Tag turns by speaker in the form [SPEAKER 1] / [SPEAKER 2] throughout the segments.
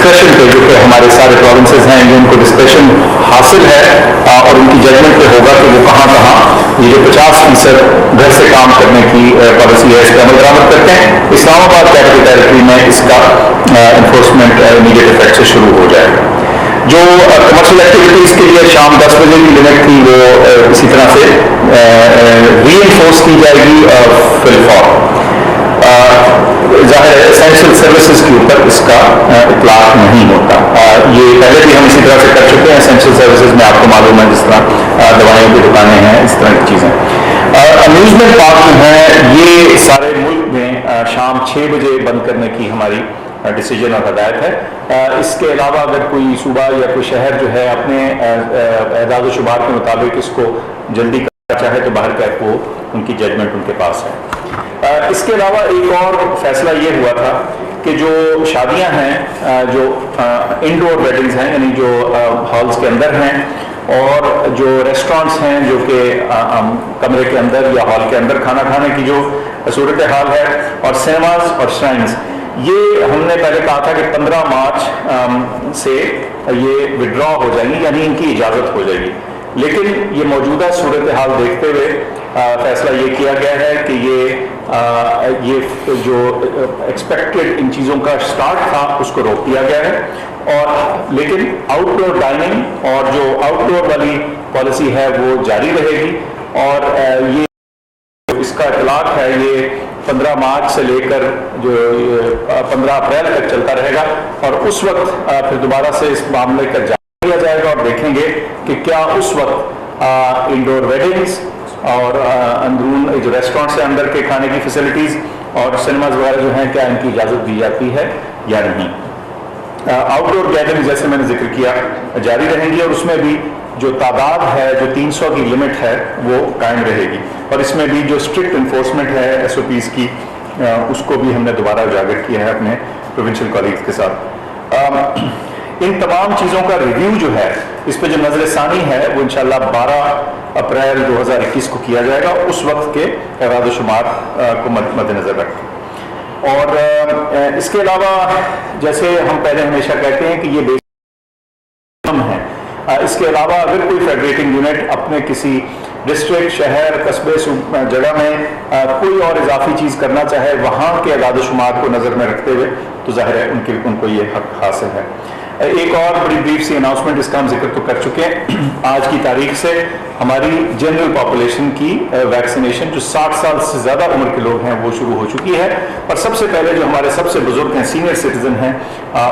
[SPEAKER 1] Discretion पे, जो कि हमारे सारे प्रोविंसेस हैं, जो उनको डिस्क्रेशन हासिल है और उनकी जजमेंट पे होगा कि वो कहाँ कहाँ ये जो 50% घर से काम करने की पॉलिसी है, इस पर अमल दरामद करते हैं। इस्लामाबाद कैपिटल टेरिटरी में इसका इन्फोर्समेंट इमीडिएट इफेक्ट से शुरू हो जाएगा। जो कमर्शियल एक्टिविटीज़ के लिए शाम 10 बजे की लिमिट थी, वो इसी तरह से रीइंफोर्स की जाएगी फिलहाल। ज़ाहिर है एसेंशियल सर्विसेज के ऊपर इसका इतलाक नहीं होता। ये पहले भी हम इसी तरह से कर चुके हैं। एसेंशियल सर्विसेज में आपको मालूम है, जिस तरह दवाइयों की दुकानें हैं, इस तरह की चीज़ें। अम्यूजमेंट पार्क जो हैं, ये सारे मुल्क में शाम 6 बजे बंद करने की हमारी डिसीजन और हदायत है। इसके अलावा अगर कोई सूबा या कोई शहर जो है अपने एदाद शुमार के मुताबिक इसको जल्दी करना चाहे तो बाहर का वो उनकी जजमेंट उनके पास है। इसके अलावा एक और फैसला ये हुआ था कि जो शादियां हैं, जो इंडोर वेडिंग्स हैं, यानी जो हॉल्स के अंदर हैं, और जो रेस्टोरेंट्स हैं जो कि कमरे के अंदर या हॉल के अंदर खाना खाने की जो सूरत हाल है, और सिनेमाज और श्राइन्स, ये हमने पहले कहा था कि 15 मार्च से ये विड्रॉ हो जाएंगी, यानी इनकी इजाज़त हो जाएगी। लेकिन ये मौजूदा सूरत हाल देखते हुए फैसला ये किया गया है कि ये जो एक्सपेक्टेड इन चीज़ों का स्टार्ट था उसको रोक दिया गया है, और लेकिन आउटडोर डाइनिंग और जो आउटडोर वाली पॉलिसी है वो जारी रहेगी। और ये इसका इतलाक है, ये 15 मार्च से लेकर जो 15 अप्रैल तक चलता रहेगा, और उस वक्त फिर दोबारा से इस मामले का जांच किया जाएगा और देखेंगे कि क्या उस वक्त इंडोर वेडिंग्स और अंदरून जो रेस्टोरेंट से अंदर के खाने की फैसिलिटीज़ और सिनेमाज वगैरह जो हैं, क्या इनकी इजाज़त दी जाती है या नहीं। आउटडोर गैदरिंग जैसे मैंने जिक्र किया जारी रहेंगी, और उसमें भी जो तादाद है, जो 300 की लिमिट है, वो कायम रहेगी। और इसमें भी जो स्ट्रिक्ट इन्फोर्समेंट है SOPs की, उसको भी हमने दोबारा उजागर किया है अपने प्रोविंशियल कॉलीग्स के साथ। इन तमाम चीज़ों का रिव्यू जो है, इस पर जो नज़र-ए-सानी है, वो इंशाल्लाह 12 अप्रैल 2021 को किया जाएगा, उस वक्त के एराद शुमार को मद्देनज़र रखें। और इसके अलावा जैसे हम पहले हमेशा कहते हैं कि ये बेसिक है, इसके अलावा अगर कोई फेडरेटिंग यूनिट अपने किसी डिस्ट्रिक्ट, शहर, कस्बे, जगह में कोई और इजाफी चीज़ करना चाहे, वहाँ के एदाद शुमार को नज़र में रखते हुए, तो जाहिर है उनको ये हक हासिल है। एक और बड़ी ब्रीफ सी अनाउंसमेंट, इसका हम जिक्र तो कर चुके हैं। आज की तारीख से हमारी जनरल पॉपुलेशन की वैक्सीनेशन, जो 60 साल से ज़्यादा उम्र के लोग हैं, वो शुरू हो चुकी है। और सबसे पहले जो हमारे सबसे बुजुर्ग हैं, सीनियर सिटीजन हैं,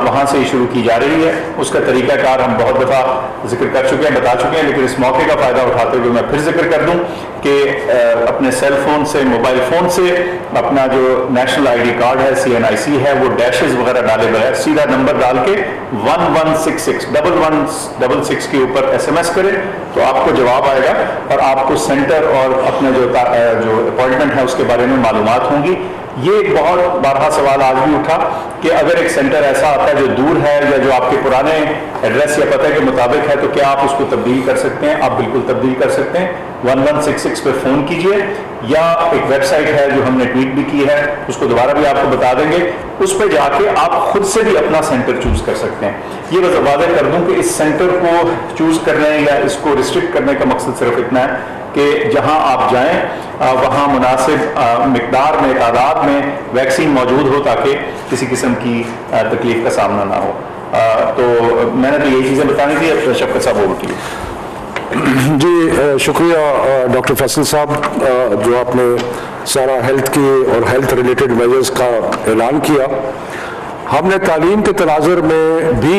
[SPEAKER 1] वहाँ से ही शुरू की जा रही है। उसका तरीक़ाकार हम बहुत दफ़ा जिक्र कर चुके हैं, बता चुके हैं, लेकिन इस मौके का फ़ायदा उठाते हुए मैं फिर जिक्र कर दूँ कि अपने सेल फोन से, मोबाइल फ़ोन से अपना जो नेशनल ID कार्ड है, CNIC है, वो डैशेज वगैरह डाले बगैर सीधा नंबर डाल के 1166 1166 के ऊपर SMS करें तो आपको जवाब आएगा, और आपको सेंटर और अपने जो अपॉइंटमेंट है उसके बारे में मालूमात होंगी। ये एक बहुत बारहा सवाल आज भी उठा कि अगर एक सेंटर ऐसा आता है जो दूर है, या जो आपके पुराने एड्रेस या पते के मुताबिक है, तो क्या आप उसको तब्दील कर सकते हैं? आप बिल्कुल तब्दील कर सकते हैं। 1166 पे फ़ोन कीजिए, या एक वेबसाइट है जो हमने ट्वीट भी की है, उसको दोबारा भी आपको बता देंगे, उस पर जाके आप खुद से भी अपना सेंटर चूज कर सकते हैं। ये बस वादे कर दूं कि इस सेंटर को चूज करने या इसको रिस्ट्रिक्ट करने का मकसद सिर्फ इतना है कि जहां आप जाएं वहां मुनासिब मिकदार में, तादाद में वैक्सीन मौजूद हो, ताकि किसी किस्म की तकलीफ का सामना ना हो। तो मैंने तो यही चीज़ें बतानी थी। अब शफकत साहब ओवर टू यू।
[SPEAKER 2] जी शुक्रिया डॉक्टर फैसल साहब, जो आपने सारा हेल्थ की और हेल्थ रिलेटेड मेजर्स का ऐलान किया। हमने तालीम के तनाज़ुर में भी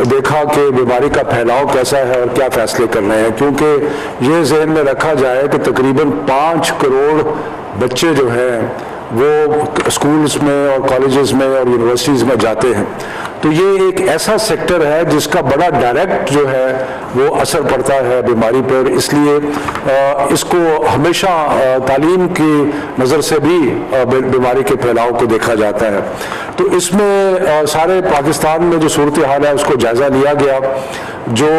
[SPEAKER 2] देखा कि बीमारी का फैलाव कैसा है और क्या फ़ैसले करने हैं, क्योंकि ये जहन में रखा जाए कि तकरीबन 5 करोड़ बच्चे जो हैं वो स्कूल्स में और कॉलेजेस में और यूनिवर्सिटीज़ में जाते हैं। तो ये एक ऐसा सेक्टर है जिसका बड़ा डायरेक्ट जो है वो असर पड़ता है बीमारी पर। इसलिए इसको हमेशा तालीम की नज़र से भी बीमारी के फैलाव को देखा जाता है। तो इसमें सारे पाकिस्तान में जो सूरत हाल है उसको जायज़ा लिया गया। जो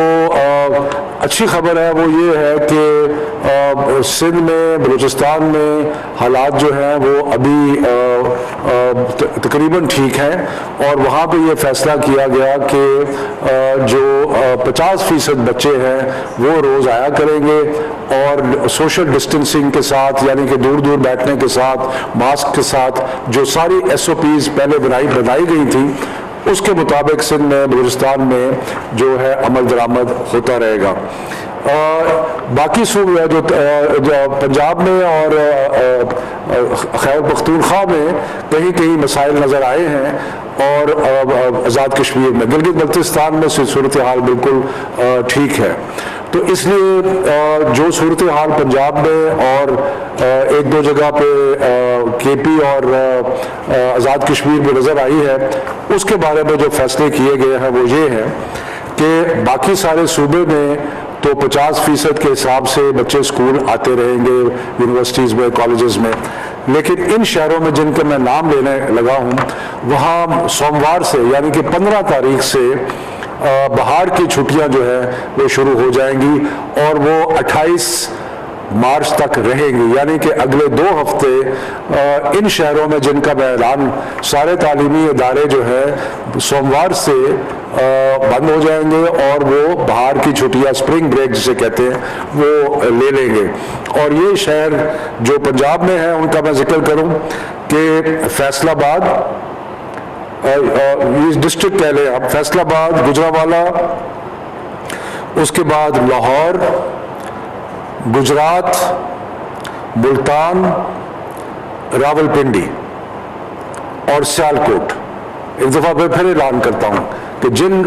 [SPEAKER 2] अच्छी खबर है वो ये है कि सिंध में, बलूचिस्तान में हालात जो हैं वो अभी तकरीबन ठीक हैं और वहाँ पे ये फैसला किया गया कि जो 50% बच्चे हैं वो रोज़ आया करेंगे और सोशल डिस्टेंसिंग के साथ, यानी कि दूर दूर बैठने के साथ, मास्क के साथ जो सारी SOPs पहले बनाई गई थी उसके मुताबिक सिंध में, बलूचिस्तान में जो है अमल दरामद होता रहेगा। बाकी सूबे जो पंजाब में और खैबर पख्तूनख्वा में कहीं कहीं मसाइल नज़र आए हैं और आज़ाद कश्मीर में, गिलगित बल्तिस्तान में सूरत हाल बिल्कुल ठीक है। तो इसलिए जो सूरत हाल पंजाब में और एक दो जगह पे KP और आज़ाद कश्मीर में नज़र आई है, उसके बारे में जो फैसले किए गए हैं वो ये हैं कि बाकी सारे सूबे में तो 50% के हिसाब से बच्चे स्कूल आते रहेंगे, यूनिवर्सिटीज़ में, कॉलेजेस में, लेकिन इन शहरों में जिनके मैं नाम लेने लगा हूँ वहाँ सोमवार से यानी कि 15 तारीख से बाहर की छुट्टियां जो है वो शुरू हो जाएंगी और वो 28 मार्च तक रहेंगी। यानी कि अगले 2 हफ्ते इन शहरों में जिनका मैं ऐलान, सारे तालीमी इदारे जो है सोमवार से बंद हो जाएंगे और वो बाहर की छुट्टियां, स्प्रिंग ब्रेक जिसे कहते हैं, वो ले लेंगे। और ये शहर जो पंजाब में है उनका मैं जिक्र करूं कि फैसलाबाद, ये डिस्ट्रिक्ट कह लें आप, फैसलाबाद, गुजरांवाला, उसके बाद लाहौर, गुजरात, मुल्तान, रावलपिंडी और सियालकोट। एक दफ़ा मैं फिर ऐलान करता हूँ कि जिन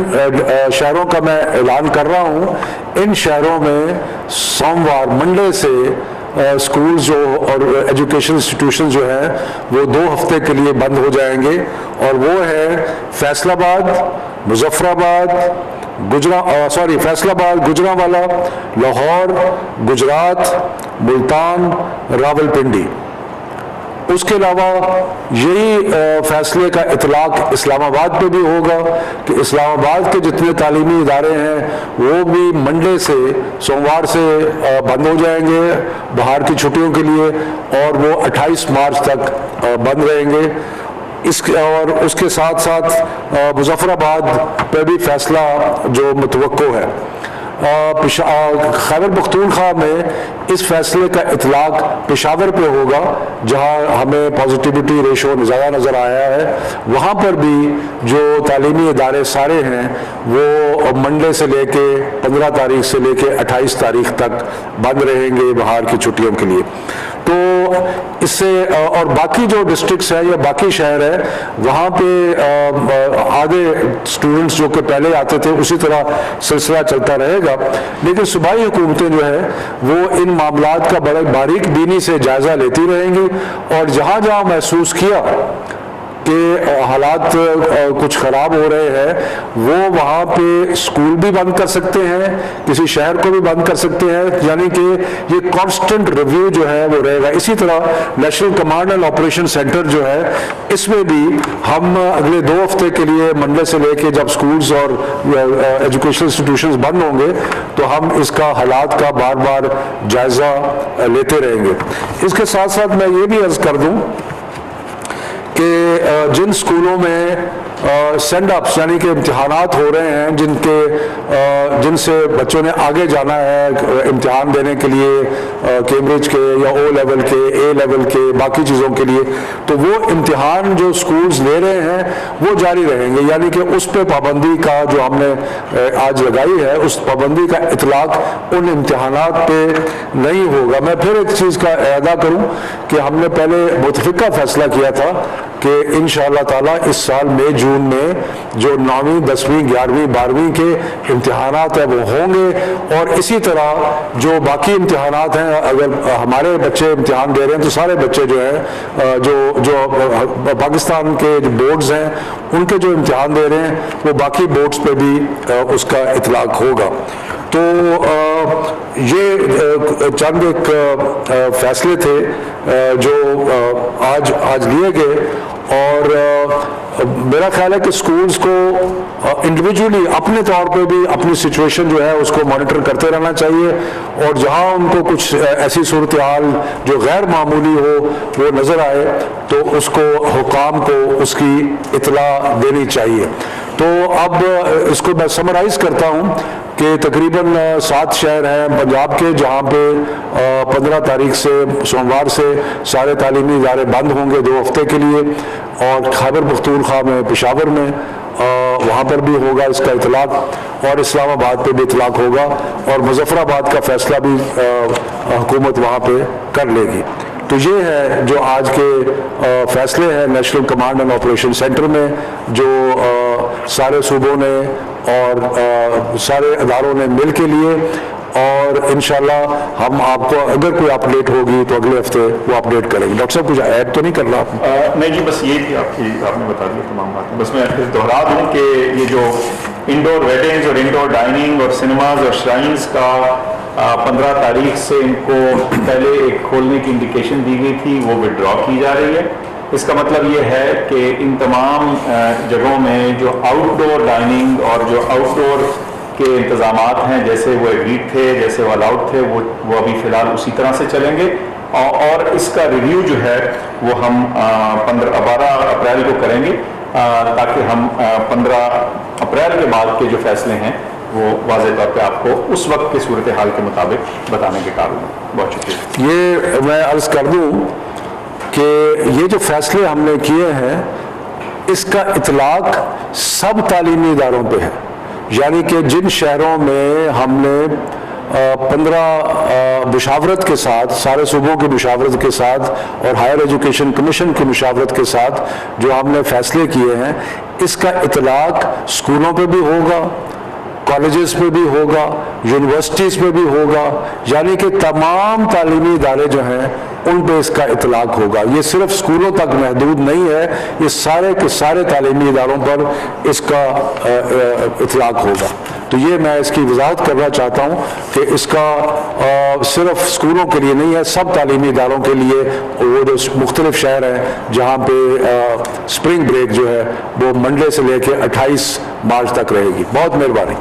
[SPEAKER 2] शहरों का मैं ऐलान कर रहा हूँ, इन शहरों में सोमवार, मंडे से स्कूल जो और एजुकेशन इंस्टीट्यूशन जो है वो 2 हफ्ते के लिए बंद हो जाएंगे और वो है फैसलाबाद, मुजफ्फराबाद, फैसलाबाद, गुजरांवाला, लाहौर, गुजरात, मुल्तान, रावलपिंडी। उसके अलावा यही फैसले का इतलाक इस्लामाबाद पे भी होगा कि इस्लामाबाद के जितने तालीमी इदारे हैं वो भी मंडे से, सोमवार से बंद हो जाएंगे बाहर की छुट्टियों के लिए और वो 28 मार्च तक बंद रहेंगे। और उसके साथ साथ मुजफ्फराबाद पे भी फैसला जो मुतवक्को है। खैबर पख्तूनख्वा में इस फैसले का इतलाक पेशावर पे होगा जहां हमें पॉजिटिविटी रेशो ज़्यादा नज़र आया है। वहाँ पर भी जो तालीमी इदारे सारे हैं वो मंडे से लेके 15 तारीख से लेके 28 तारीख तक बंद रहेंगे बाहर की छुट्टियों के लिए। तो इससे और बाकी जो डिस्ट्रिक्ट्स हैं या बाकी शहर है वहाँ पे आधे स्टूडेंट्स जो कि पहले आते थे उसी तरह सिलसिला चलता रहेगा, लेकिन सूबाई हुकूमतें जो है वो इन मामलात का बड़े बारीक बीनी से जायजा लेती रहेंगी और जहाँ जहाँ महसूस किया कि हालात कुछ ख़राब हो रहे हैं वो वहाँ पे स्कूल भी बंद कर सकते हैं, किसी शहर को भी बंद कर सकते हैं। यानी कि ये कांस्टेंट रिव्यू जो है वो रहेगा। इसी तरह national command and operation centre जो है इसमें भी हम अगले 2 हफ्ते के लिए मंडे से लेके जब स्कूल्स और एजुकेशनल इंस्टीट्यूशंस बंद होंगे तो हम इसका हालात का बार बार जायज़ा लेते रहेंगे। इसके साथ साथ मैं ये भी अर्ज़ कर दूँ कि जिन स्कूलों में सेंड अप्स यानी कि इम्तिहानात हो रहे हैं जिनसे बच्चों ने आगे जाना है इम्तिहान देने के लिए कैम्ब्रिज के या O लेवल के, A लेवल के, बाकी चीज़ों के लिए, तो वो इम्तिहान जो स्कूल्स ले रहे हैं वो जारी रहेंगे। यानी कि उस पर पाबंदी का जो हमने आज लगाई है उस पाबंदी का इतलाक उन इम्तिहानात पे नहीं होगा। मैं फिर एक चीज़ का अदा करूँ कि हमने पहले मुतफ़िका फैसला किया था कि इंशाअल्लाह ताला इस साल मई जून में जो 9वीं, 10वीं, 11वीं, 12वीं के इम्तिहानात हैं वो होंगे और इसी तरह जो बाकी इम्तिहानात हैं, अगर हमारे बच्चे इम्तिहान दे रहे हैं तो सारे बच्चे जो हैं जो पाकिस्तान के जो बोर्ड्स हैं उनके जो इम्तिहान दे रहे हैं वो बाकी बोर्ड्स पे भी उसका इतलाक होगा। तो ये चंद एक फैसले थे जो आज लिए गए, और मेरा ख्याल है कि स्कूल्स को इंडिविजुअली अपने तौर पे भी अपनी सिचुएशन जो है उसको मॉनिटर करते रहना चाहिए, और जहां उनको कुछ ऐसी सूरत हाल जो गैर मामूली हो वो नज़र आए तो उसको हुकाम को उसकी इतला देनी चाहिए। तो अब इसको मैं समराइज करता हूं कि तकरीबन 7 शहर हैं पंजाब के जहां पे 15 तारीख से सोमवार से सारे तालीमी इदारे बंद होंगे 2 हफ्ते के लिए, और खैबर पख्तूनख्वा में, पेशावर में वहाँ पर भी होगा इसका इतलाक, और इस्लामाबाद पे भी इतलाक होगा, और मुजफ्फराबाद का फैसला भी हुकूमत वहाँ पे कर लेगी। तो ये है जो आज के फैसले हैं national command and operation centre में, जो सारे सूबों ने और सारे इदारों ने मिल के लिए, और इंशाल्लाह हम आपको अगर कोई अपडेट होगी तो अगले हफ्ते वो अपडेट करेंगे। डॉक्टर साहब कुछ ऐड तो नहीं करना आपने?
[SPEAKER 1] नहीं जी, बस ये थी आपने बता दिया तमाम बातें। बस मैं फिर दोहरा दूं कि ये जो इंडोर वेडिंग्स और इंडोर डाइनिंग और सिनेमाज और श्राइन्स का 15 तारीख से इनको पहले एक खोलने की इंडिकेशन दी गई थी, वो विड्रॉ की जा रही है। इसका मतलब ये है कि इन तमाम जगहों में जो आउटडोर डाइनिंग और जो आउटडोर के इंतजामात हैं, जैसे वो एग्रीड थे, जैसे वो अलाउड थे, वो अभी फ़िलहाल उसी तरह से चलेंगे, और इसका रिव्यू जो है वो हम 12 अप्रैल को करेंगे, ताकि हम 15 अप्रैल के बाद के जो फैसले हैं वो वाज़ेह तौर पे आपको उस वक्त की सूरत हाल के मुताबिक बताने के काबिल हैं। बहुत शुक्रिया।
[SPEAKER 2] ये मैं अर्ज़ कर दूँ कि ये जो फैसले हमने किए हैं इसका इतलाक सब तालीमी इदारों पे है, यानी कि जिन शहरों में हमने 15 मुशावरत के साथ, सारे सूबों की मुशावरत के साथ और हायर एजुकेशन कमीशन की मुशावरत के साथ जो हमने फैसले किए हैं, इसका इतलाक स्कूलों पे भी होगा, कॉलेजेस पे भी होगा, यूनिवर्सिटीज़ पे भी होगा, यानी कि तमाम तालीमी इदारे जो हैं उन पे इसका इतलाक होगा। ये सिर्फ स्कूलों तक महदूद नहीं है, ये सारे के सारे तालीमी इदारों पर इसका इतलाक होगा। तो ये मैं इसकी वजाहत करना चाहता हूँ कि इसका सिर्फ स्कूलों के लिए नहीं है, सब तालीमी इदारों के लिए। वो जो मुख्तलिफ शहर हैं जहाँ पे स्प्रिंग ब्रेक जो है वो मंडे से लेकर 28 मार्च तक रहेगी। बहुत मेहरबानी।